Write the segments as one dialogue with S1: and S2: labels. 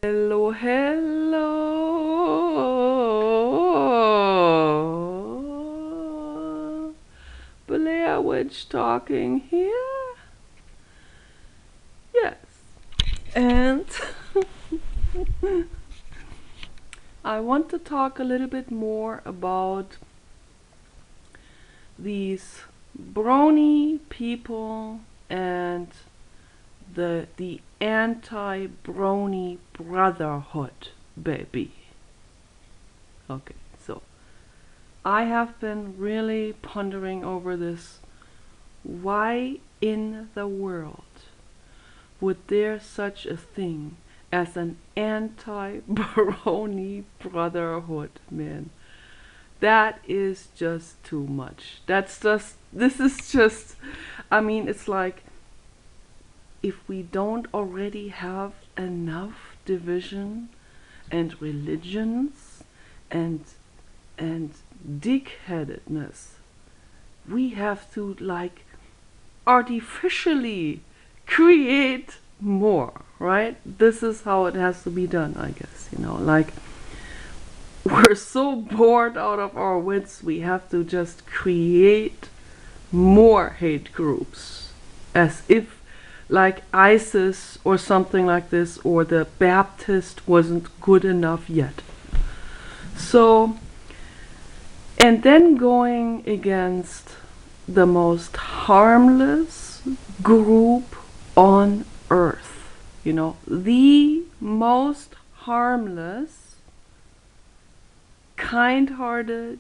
S1: Hello, hello. Blair Witch talking here. Yes. And I want to talk a little bit more about these brony people and the anti-brony brotherhood, baby. Okay, so I have been really pondering over this. Why in the world would there such a thing as an anti-brony brotherhood, man? That is just too much. This is just, I mean, it's like, if we don't already have enough division and religions and dickheadedness, we have to like artificially create more, right? This is how it has to be done, I guess, like we're so bored out of our wits, we have to just create more hate groups, as if like ISIS or something like this, or the Baptist wasn't good enough yet. So, and then going against the most harmless group on earth, the most harmless, kind-hearted,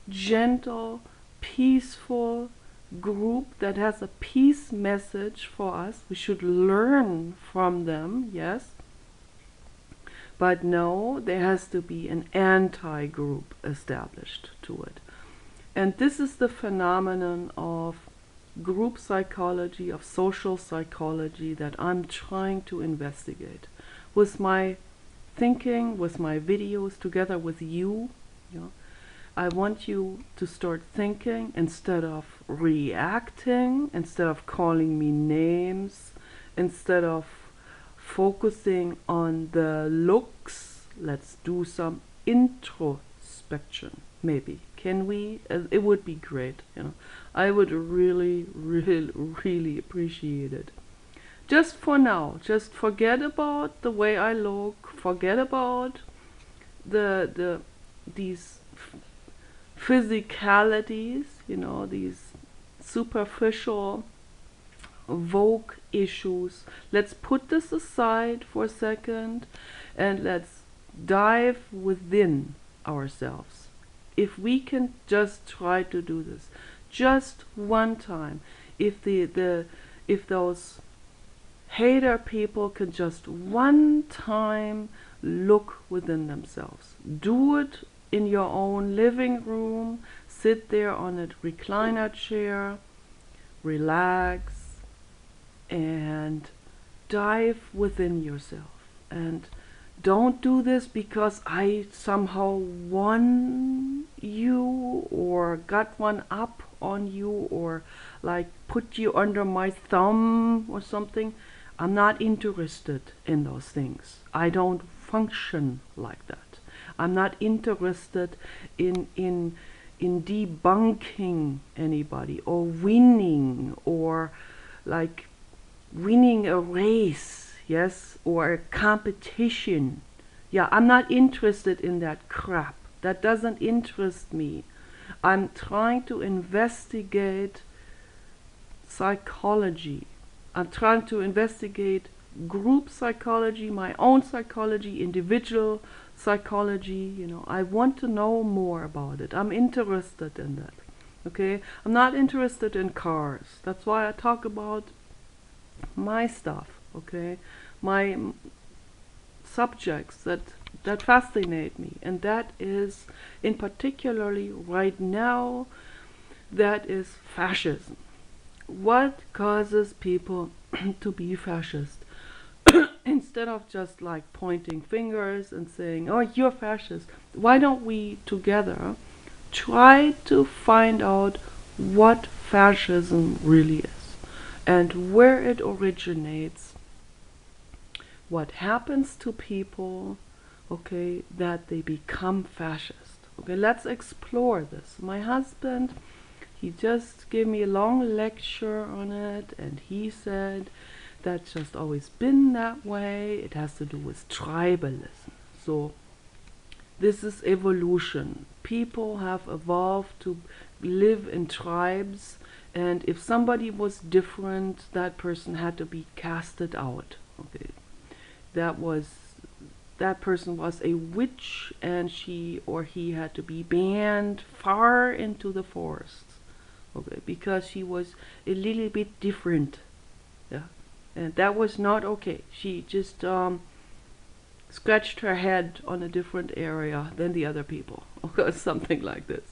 S1: gentle, peaceful group that has a peace message for us. We should learn from them, yes. But no, there has to be an anti-group established to it. And this is the phenomenon of group psychology, of social psychology, that I'm trying to investigate with my thinking, with my videos, together with you. I want you to start thinking instead of reacting, instead of calling me names, instead of focusing on the looks. Let's do some introspection, maybe. Can we? It would be great, I would really, really, really appreciate it. Just for now, just forget about the way I look, forget about these physicalities, these superficial Vogue issues. Let's put this aside for a second and let's dive within ourselves. If we can just try to do this just one time, if if those hater people can just one time look within themselves, do it in your own living room, sit there on a recliner chair, relax, and dive within yourself. And don't do this because I somehow won you or got one up on you or like put you under my thumb or something. I'm not interested in those things. I don't function like that. I'm not interested in debunking anybody or winning, or like winning a race, yes, or a competition. Yeah, I'm not interested in that crap. That doesn't interest me. I'm trying to investigate psychology. I'm trying to investigate group psychology, my own psychology, individual psychology. I want to know more about it. I'm interested in that. Okay, I'm not interested in cars. That's why I talk about my stuff. Okay, my subjects that fascinate me, and that is, in particularly right now, that is fascism. What causes people to be fascist? Instead of just like pointing fingers and saying, oh, you're fascist, why don't we together try to find out what fascism really is and where it originates, what happens to people, okay, that they become fascist. Okay, let's explore this. My husband, he just gave me a long lecture on it, and he said that's just always been that way. It has to do with tribalism. So this is evolution. People have evolved to live in tribes, and if somebody was different, that person had to be casted out. Okay, that person was a witch, and she or he had to be banned far into the forests. Okay, because she was a little bit different. Yeah, and that was not okay. She just scratched her head on a different area than the other people, or something like this,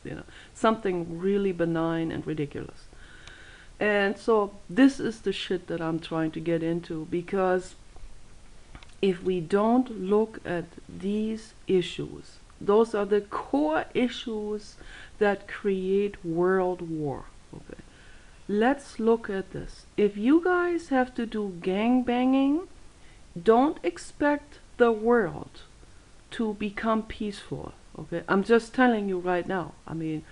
S1: something really benign and ridiculous. And so this is the shit that I'm trying to get into, because if we don't look at these issues, those are the core issues that create world war. Okay, let's look at this. If you guys have to do gang banging, don't expect the world to become peaceful. Okay, I'm just telling you right now. I mean,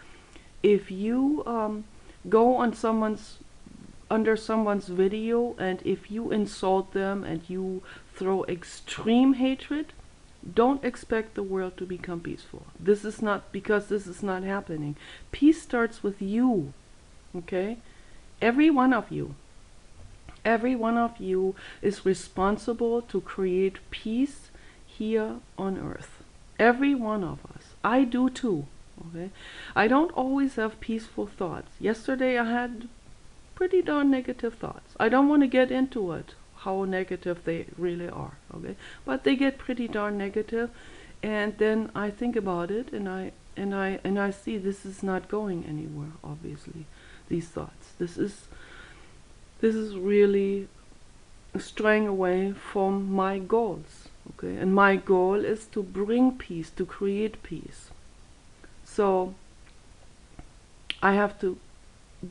S1: if you go on under someone's video, and if you insult them and you throw extreme hatred, don't expect the world to become peaceful. This is not, because this is not happening. Peace starts with you. Okay, every one of you is responsible to create peace here on earth. Every one of us. I do too. Okay, I don't always have peaceful thoughts. Yesterday I had pretty darn negative thoughts. I don't want to get into it, how negative they really are. Okay, but they get pretty darn negative, and then I think about it, and I see this is not going anywhere. Obviously, these thoughts. This is really straying away from my goals. Okay, and my goal is to bring peace, to create peace. So I have to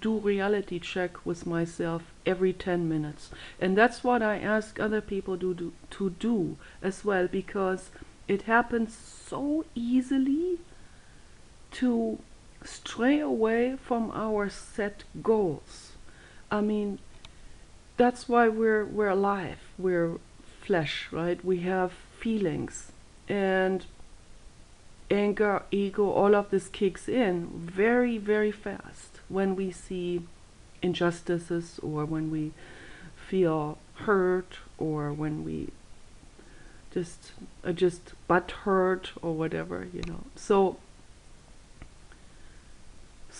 S1: do reality check with myself every 10 minutes, and that's what I ask other people to do as well, because it happens so easily to stray away from our set goals. I mean, that's why we're alive. We're flesh, right? We have feelings, and anger, ego, all of this kicks in very, very fast when we see injustices, or when we feel hurt, or when we just butt hurt, or whatever, So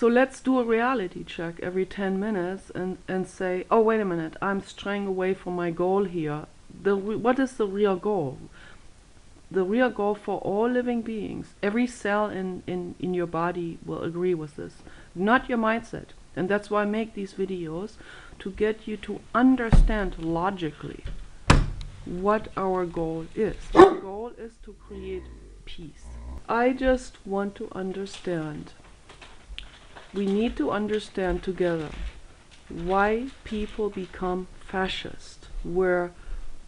S1: let's do a reality check every 10 minutes and say, oh, wait a minute, I'm straying away from my goal here. What is the real goal? The real goal for all living beings, every cell in your body will agree with this, not your mindset. And that's why I make these videos, to get you to understand logically what our goal is. Our goal is to create peace. I just want to understand. We need to understand together why people become fascist, where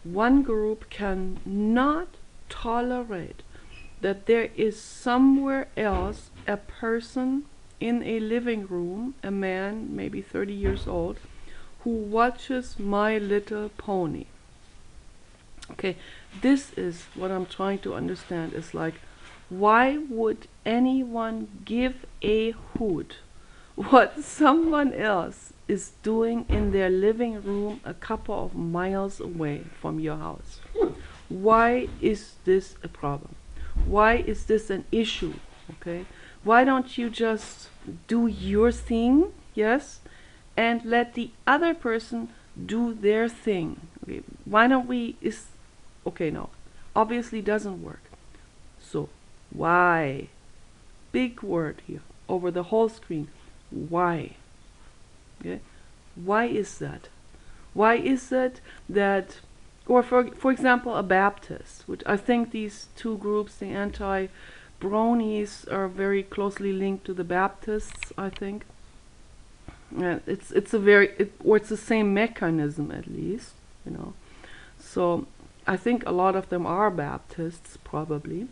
S1: one group cannot tolerate that there is somewhere else a person in a living room, a man maybe 30 years old, who watches My Little Pony. Okay, this is what I'm trying to understand. Is like, why would anyone give a hoot what someone else is doing in their living room a couple of miles away from your house? Why is this a problem? Why is this an issue? Okay, why don't you just do your thing, yes, and let the other person do their thing? Okay, why don't we? Okay, no, obviously doesn't work. So why? Big word here over the whole screen. Why? Okay, why is that? Why is it that, or for example, a Baptist, which I think these two groups, the anti-Bronies, are very closely linked to the Baptists, I think. It's the same mechanism, at least, So I think a lot of them are Baptists probably,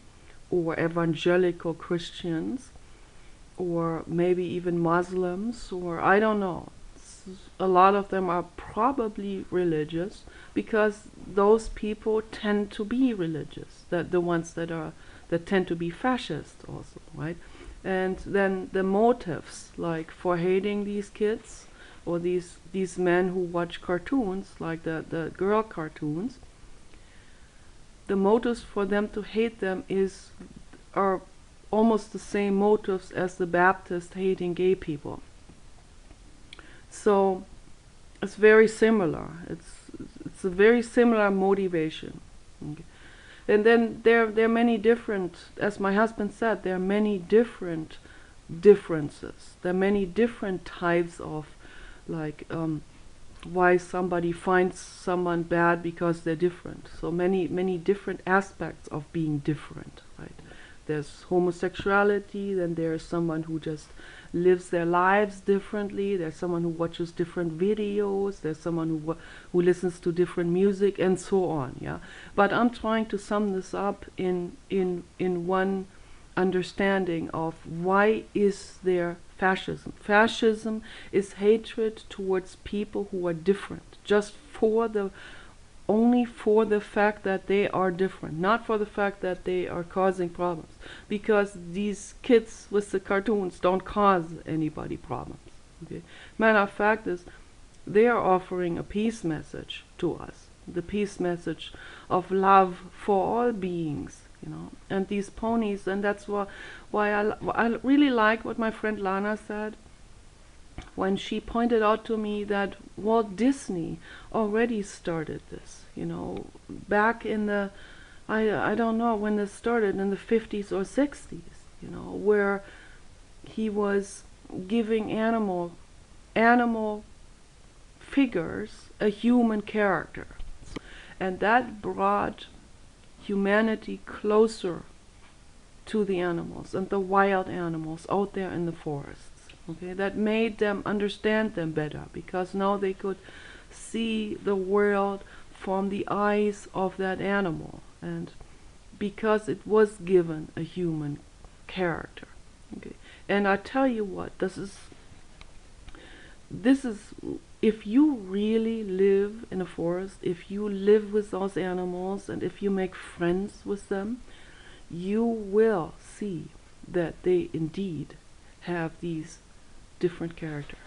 S1: or evangelical Christians, or maybe even Muslims, or I don't know. A lot of them are probably religious, because those people tend to be religious. That the ones that tend to be fascist also, right? And then the motives, like for hating these kids, or these men who watch cartoons, like the girl cartoons, the motives for them to hate them are almost the same motives as the Baptist hating gay people. So it's very similar. It's a very similar motivation. Okay. And then there are many different, as my husband said, there are many different differences. There are many different types of, like, why somebody finds someone bad because they're different. So many different aspects of being different, right? There's homosexuality, then there's someone who just lives their lives differently, there's someone who watches different videos, there's someone who listens to different music, and so on, yeah? But I'm trying to sum this up in one understanding of why is there fascism. Fascism is hatred towards people who are different, just only for the fact that they are different, not for the fact that they are causing problems. Because these kids with the cartoons don't cause anybody problems. Okay? Matter of fact is, they are offering a peace message to us, the peace message of love for all beings, you know. And these ponies, and that's why I really like what my friend Lana said when she pointed out to me that Walt Disney already started this, you know, back in the, I don't know when this started, in the 50s or 60s, you know, where he was giving animal figures a human character. And that brought humanity closer to the animals and the wild animals out there in the forests. Okay, that made them understand them better, because now they could see the world from the eyes of that animal, and because it was given a human character. Okay, and I tell you what, this is if you really live in a forest, if you live with those animals, and if you make friends with them, you will see that they indeed have these different characters.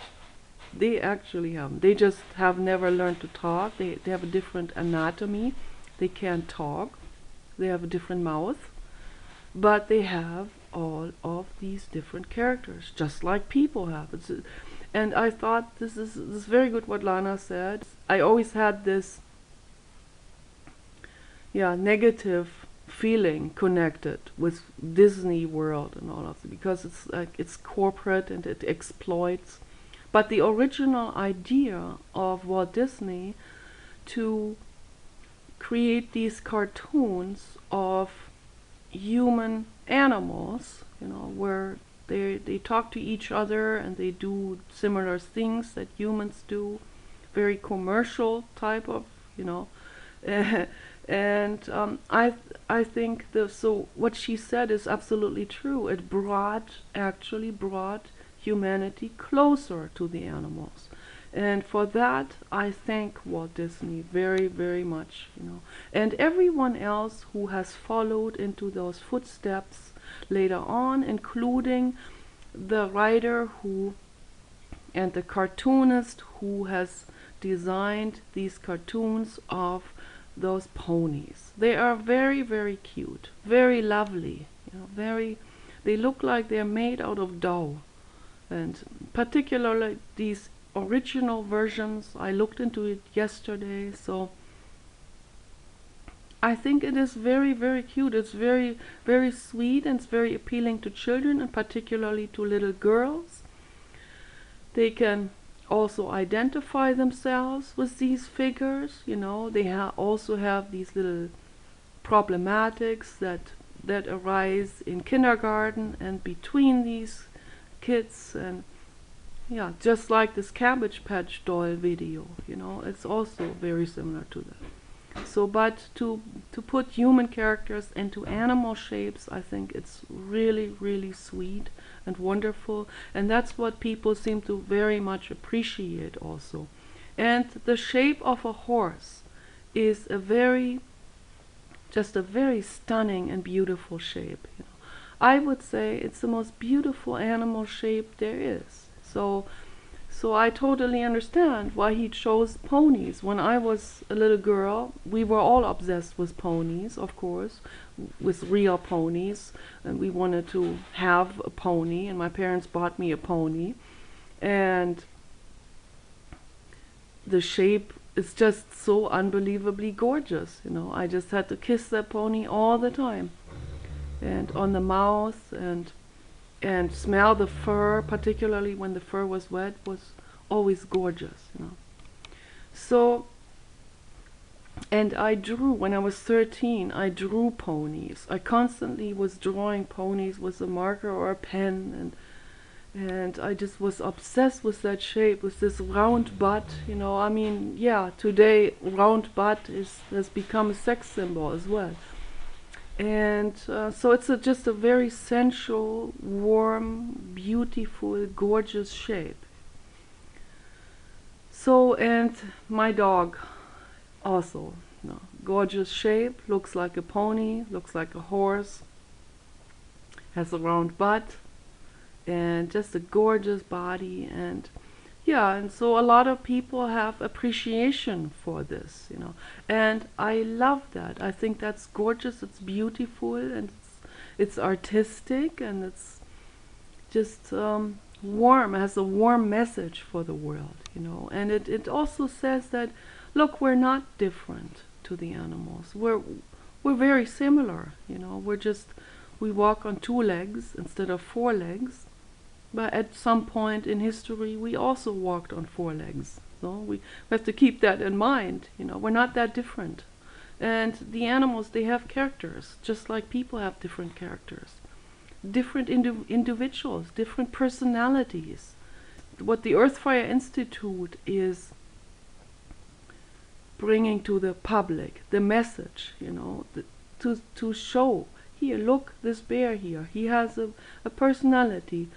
S1: They actually have them. They just have never learned to talk. They have a different anatomy. They can't talk. They have a different mouth. But they have all of these different characters, just like people have. And I thought this is very good what Lana said. I always had this negative feeling connected with Disney World and all of it, because it's like it's corporate and it exploits. But the original idea of Walt Disney to create these cartoons of human animals, you know, where they talk to each other and they do similar things that humans do, very commercial type of, you know. And I think so what she said is absolutely true. It actually brought humanity closer to the animals. And for that, I thank Walt Disney very, very much, you know. And everyone else who has followed into those footsteps later on, including the writer and the cartoonist who has designed these cartoons of those ponies. They are very, very cute, very lovely, you know, they look like they're made out of dough. And particularly these original versions, I looked into it yesterday, so I think it is very, very cute. It's very, very sweet, and it's very appealing to children, and particularly to little girls. They can also identify themselves with these figures, you know. They also have these little problematics that arise in kindergarten and between these kids, and yeah, just like this Cabbage Patch Doll video, you know, it's also very similar to that. So, but to put human characters into animal shapes, I think it's really, really sweet and wonderful, and that's what people seem to very much appreciate also. And the shape of a horse is just a very stunning and beautiful shape. You know. I would say it's the most beautiful animal shape there is. So I totally understand why he chose ponies. When I was a little girl, we were all obsessed with ponies, of course, with real ponies, and we wanted to have a pony, and my parents bought me a pony, and the shape is just so unbelievably gorgeous. You know, I just had to kiss that pony all the time, and on the mouth, and smell the fur, particularly when the fur was wet, was always gorgeous, you know. So, and I drew, when I was 13, I drew ponies. I constantly was drawing ponies with a marker or a pen, and I just was obsessed with that shape, with this round butt, you know. I mean, yeah, today round butt has become a sex symbol as well. And so it's just a very sensual, warm, beautiful, gorgeous shape. So, and my dog also, you know, gorgeous shape, looks like a pony, looks like a horse, has a round butt, and just a gorgeous body. And yeah, and so a lot of people have appreciation for this, you know, and I love that. I think that's gorgeous, it's beautiful, and it's artistic, and it's just warm, has a warm message for the world, you know. And it also says that, look, we're not different to the animals. We're very similar, you know. We walk on 2 legs instead of 4 legs. But at some point in history, we also walked on 4 legs. So we have to keep that in mind. You know, we're not that different. And the animals, they have characters, just like people have different characters. Different individuals, different personalities. What the Earthfire Institute is bringing to the public, the message, you know, to show, here, look, this bear here, he has a personality.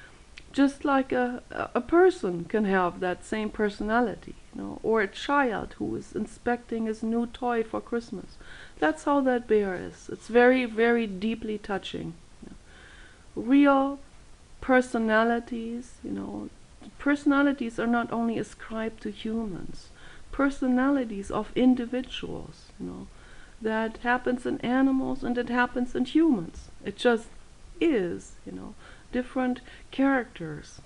S1: Just like a person can have that same personality, you know, or a child who is inspecting his new toy for Christmas. That's how that bear is. It's very, very deeply touching. You know. Real personalities, you know, personalities are not only ascribed to humans. Personalities of individuals, you know, that happens in animals and it happens in humans. It just is, you know. Different characters,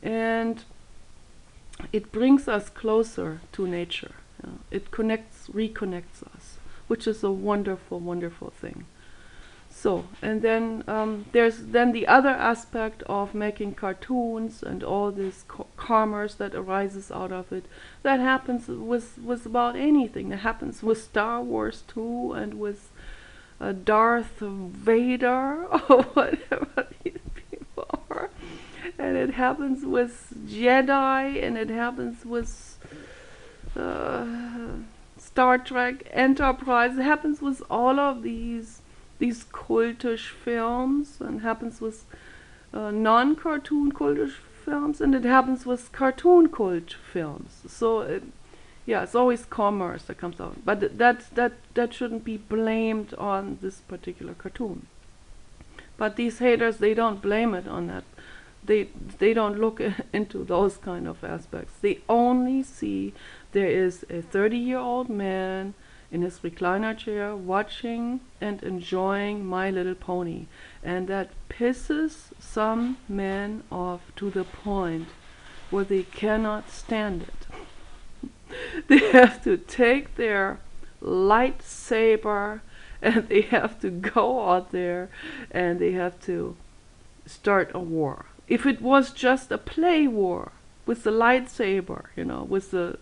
S1: and it brings us closer to nature. You know? It reconnects us, which is a wonderful, wonderful thing. So, and then there's then the other aspect of making cartoons and all this commerce that arises out of it. That happens with about anything. That happens with Star Wars too, and with Darth Vader or whatever these people are. And it happens with Jedi, and it happens with Star Trek Enterprise. It happens with all of these cultish films, and happens with non-cartoon cultish films, and it happens with cartoon cult films. So yeah, it's always commerce that comes out, but that shouldn't be blamed on this particular cartoon. But these haters, they don't blame it on that. They don't look into those kind of aspects. They only see there is a 30-year-old man in his recliner chair watching and enjoying My Little Pony, and that pisses some men off to the point where they cannot stand it. They have to take their lightsaber and they have to go out there and they have to start a war. If it was just a play war with the lightsaber, you know, with the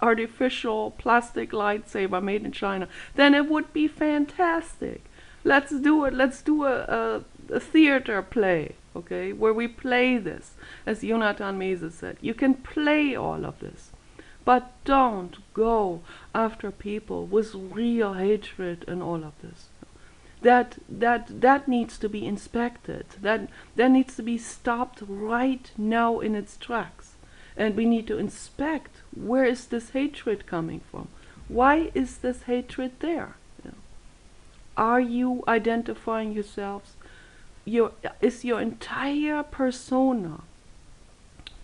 S1: artificial plastic lightsaber made in China, then it would be fantastic. Let's do it. Let's do a theater play, okay, where we play this. As Jonathan Mese said, you can play all of this. But don't go after people with real hatred and all of this. That needs to be inspected. That needs to be stopped right now in its tracks. And we need to inspect, where is this hatred coming from? Why is this hatred there? Are you identifying yourselves? Is your entire persona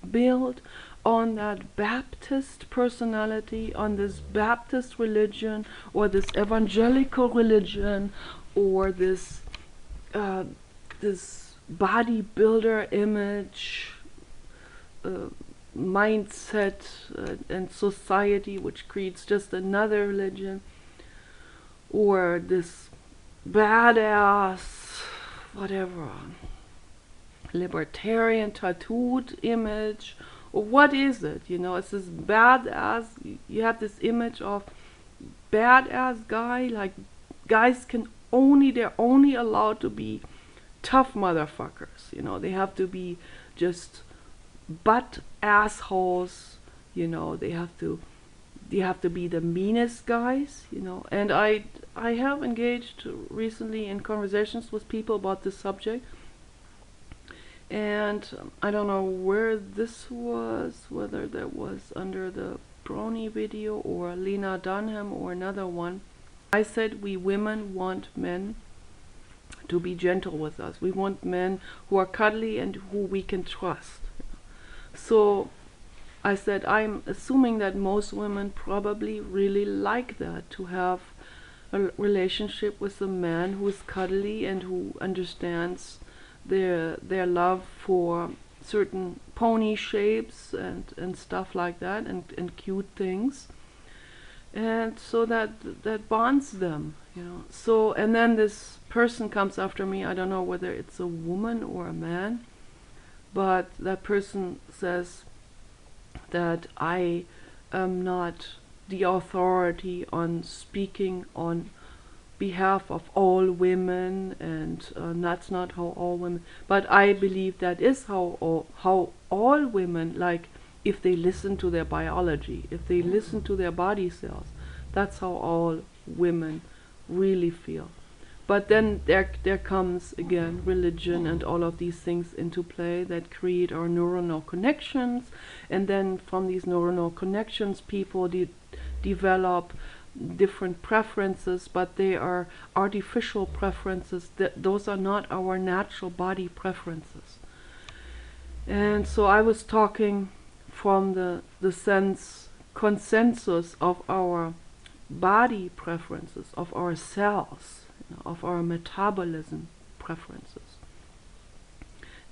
S1: built on that Baptist personality, on this Baptist religion, or this evangelical religion, or this bodybuilder image, mindset, and society, which creates just another religion, or this badass, whatever, libertarian tattooed image, or what is it? It's this badass. You have this image of badass guy, like guys they're only allowed to be tough motherfuckers. They have to be just butt assholes. They have to be the meanest guys. And I have engaged recently in conversations with people about this subject. And I don't know where this was, whether that was under the Brony video or Lena Dunham or another one. I said we women want men to be gentle with us. We want men who are cuddly and who we can trust. So I said, I'm assuming that most women probably really like that, to have a relationship with a man who is cuddly and who understands their love for certain pony shapes and stuff like that, and cute things, and so that bonds them. So, and then this person comes after me. I don't know whether it's a woman or a man, but that person says that I am not the authority on speaking on behalf of all women, and that's not how all women, but I believe that is how all women, like, if they listen to their biology, if they listen to their body cells, that's how all women really feel. But then there comes again religion and all of these things into play that create our neuronal connections, and then from these neuronal connections people develop different preferences, but they are artificial preferences. Those are not our natural body preferences. And so I was talking from the consensus of our body preferences, of our cells, of our metabolism preferences.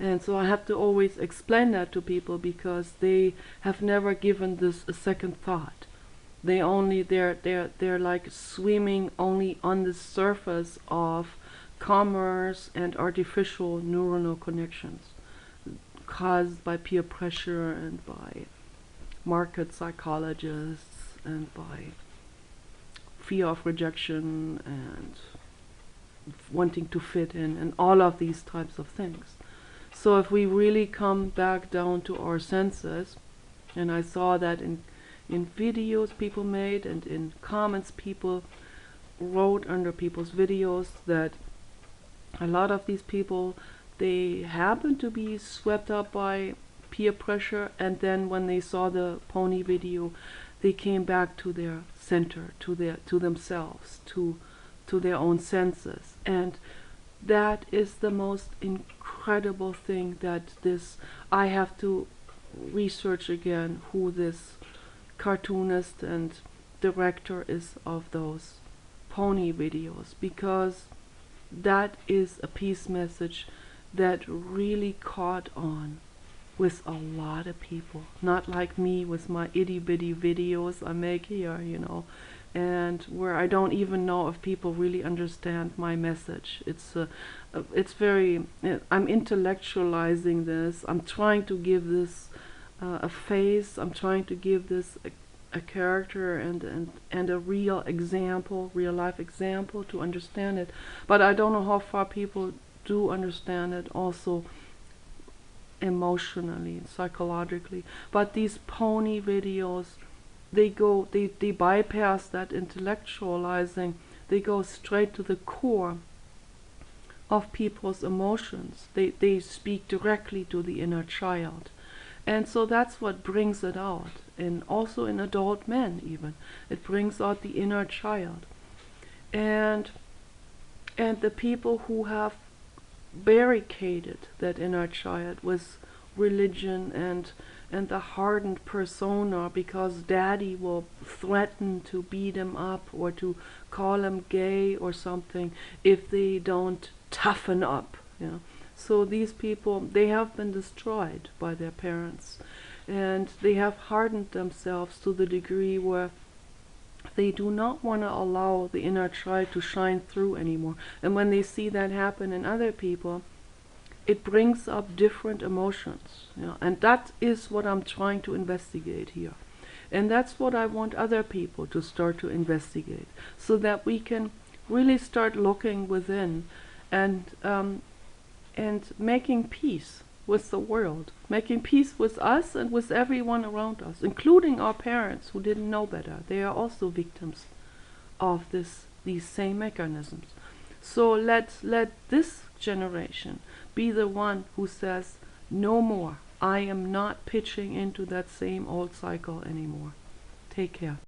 S1: And so I have to always explain that to people, because they have never given this a second thought. They're like swimming only on the surface of commerce and artificial neuronal connections caused by peer pressure and by market psychologists and by fear of rejection and wanting to fit in and all of these types of things. So if we really come back down to our senses, and I saw that in videos people made and in comments people wrote under people's videos, that a lot of these people, they happen to be swept up by peer pressure, and then when they saw the pony video, they came back to their center, to themselves, to their own senses. And that is the most incredible thing, that I have to research again who this cartoonist and director is of those pony videos, because that is a peace message that really caught on with a lot of people. Not like me with my itty bitty videos I make here, and where I don't even know if people really understand my message. It's very, I'm intellectualizing this. I'm trying to give this a face. I'm trying to give this a character and a real example, real life example, to understand it. But I don't know how far people do understand it also emotionally, psychologically. But these pony videos they bypass that intellectualizing. They go straight to the core of people's emotions. They speak directly to the inner child. And so that's what brings it out. And also in adult men even. It brings out the inner child. And the people who have barricaded that inner child with religion and the hardened persona, because daddy will threaten to beat him up or to call him gay or something if they don't toughen up. So these people, they have been destroyed by their parents, and they have hardened themselves to the degree where they do not want to allow the inner child to shine through anymore. And when they see that happen in other people, it brings up different emotions. And that is what I'm trying to investigate here. And that's what I want other people to start to investigate, so that we can really start looking within and making peace with the world, making peace with us and with everyone around us, including our parents who didn't know better. They are also victims of these same mechanisms. So let this generation be the one who says, no more. I am not pitching into that same old cycle anymore. Take care.